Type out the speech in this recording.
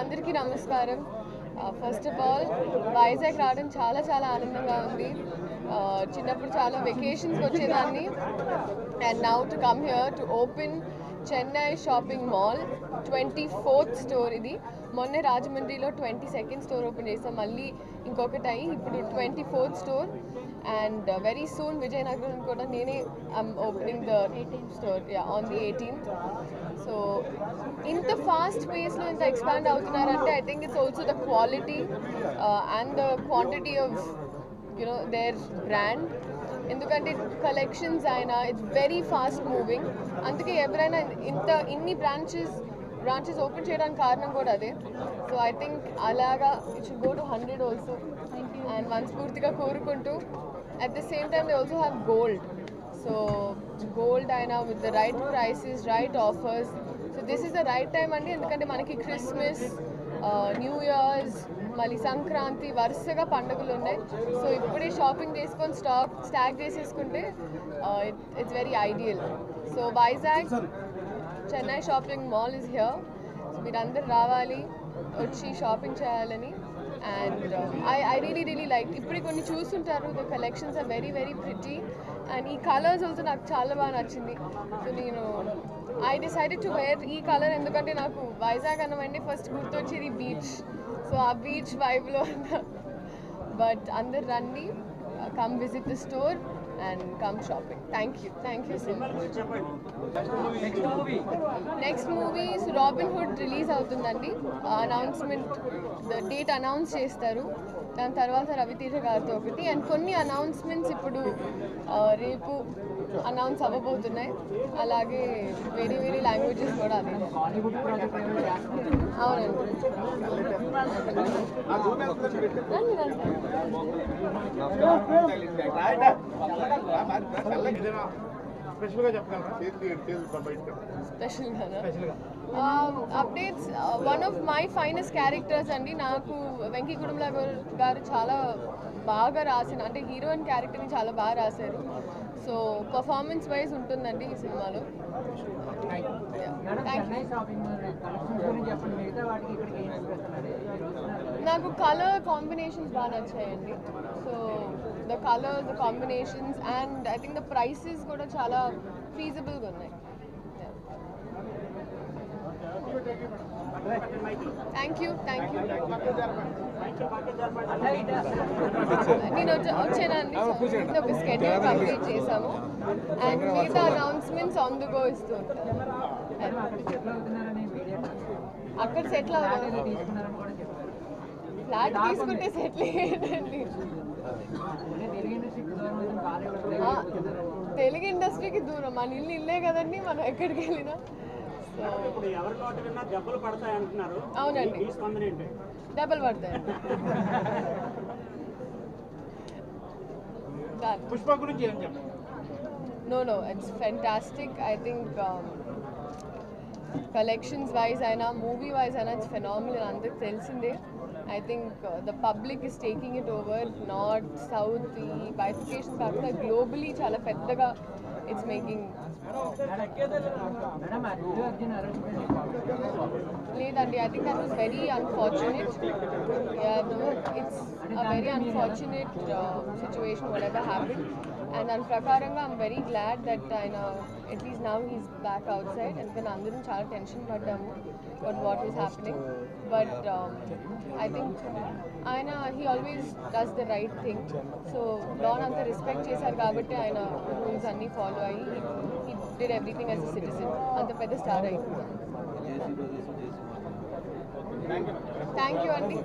అందరికీ నమస్కారం. First of all Vizag రావడం చాలా చాలా ఆనందంగా ఉంది. చిన్నప్పుడు చాలా వెకేషన్స్కి వచ్చేదాన్ని and now to come here to open Chennai shopping mall 24th store. ఇది మొన్నే రాజమండ్రిలో 22nd స్టోర్ ఓపెన్ చేస్తాం, మళ్ళీ ఇంకొకటి అయ్యి ఇప్పుడు 24th store and very soon Vizianagaram కూడా నేనే opening the 18th store on the 18th. So ఇంత ఫాస్ట్ పేస్లో ఇంత ఎక్స్పాండ్ అవుతున్నారంటే I think it's also the quality and the quantity of their brand. ఎందుకంటే కలెక్షన్స్ అయినా ఇట్స్ వెరీ ఫాస్ట్ మూవింగ్, అందుకే ఎవరైనా ఇన్ని బ్రాంచెస్ ఓపెన్ చేయడానికి కారణం కూడా అదే. సో ఐ థింక్ అలాగా it should go to 100 also and మనస్ఫూర్తిగా కోరుకుంటూ at the same time they also have gold. So gold అయినా with the right prices, right offers. So this is the right time అండి, ఎందుకంటే మనకి Christmas, new years, మళ్ళీ సంక్రాంతి వరుసగా పండుగలు ఉన్నాయి. సో ఇప్పుడే షాపింగ్ చేసుకొని స్టాక్ చేసేసుకుంటే it's very ideal. So Vizag Chennai shopping mall is here. So మీరందరూ రావాలి, వచ్చి షాపింగ్ చేయాలని. అండ్ ఐ రియలీ లైక్, ఇప్పుడు కొన్ని చూస్తుంటారు, the collections are very very pretty and ఈ కలర్స్ ఆల్సో నాకు చాలా బాగా నచ్చింది. సో నేను ఐ డిసైడెడ్ టు వేర్ ఈ కలర్, ఎందుకంటే నాకు వైజాగ్ అన్నవండి ఫస్ట్ గుర్తొచ్చేది బీచ్. సో ఆ బీచ్ వైబ్లో బట్ అందరు రండి, come visit the store and come shopping. Thank you so much. Next movie is Robin Hood release అవుతుందండి. అనౌన్స్మెంట్ డేట్ అనౌన్స్ చేస్తారు, దాని తర్వాత రవితేజ గారితో ఒకటి అండ్ కొన్ని అనౌన్స్మెంట్స్ ఇప్పుడు రేపు అనౌన్స్ అవ్వబోతున్నాయి. అలాగే వేరే వేరే లాంగ్వేజెస్ కూడా అదే. అవునండి. Updates, one of my finest characters అండి. నాకు వెంకీ కుటుంబ గారు చాలా బాగా రాసిన, అంటే హీరోయిన్ క్యారెక్టర్ని చాలా బాగా రాశారు. సో పర్ఫార్మెన్స్ వైజ్ ఉంటుందండి ఈ సినిమాలో. నాకు కలర్ కాంబినేషన్స్ బాగా నచ్చాయండి. So the colour, the combinations and I think the prices కూడా చాలా ఫీజిబుల్గా ఉన్నాయి. Thank you. నేను వచ్చానండి, ఒక స్కెడ్యూల్ కంప్లీట్ చేశాము అండ్ మిగతా అనౌన్స్మెంట్స్ ఆన్ ది గో ఇస్తూ ఉంటాను. అక్కడ సెటిల్ అవుతాను. ఫ్లాట్ తీసుకుంటే సెటిల్ ఏంటండి, తెలుగు ఇండస్ట్రీకి దూరం, మన ఇల్లే కదండి, మనం ఎక్కడికి వెళ్ళినా. అవునండి, డబల్ పడతాయి. పుష్ప గురించి ఏం చెప్పండి? No, it's fantastic. I think collections wise అయినా, మూవీ వైజ్ అయినా ఇట్స్ ఫెనామినల్. అందరికి తెలిసిందే. I think the public is taking it over. North, South, ఈ బైఫికేషన్ కాకుండా గ్లోబలీ చాలా పెద్దగా ఇట్స్ మేకింగ్. లేదండి, I think that was very unfortunate. It's a very unfortunate situation whatever happened. And దాని ప్రకారంగా ఐఎమ్ వెరీ గ్లాడ్ దట్ ఆయన at least now he's back outside. ఎందుకంటే అందరం చాలా టెన్షన్ పడ్డాము what is happening. But I think ఆయన he always does the right thing. So law అంతా respect చేశారు కాబట్టి ఆయన రూల్స్ అన్నీ ఫాలో అయ్యి he did everything as a citizen. అంత పెద్ద స్టార్ అయిపోయింది. థ్యాంక్ యూ అండి.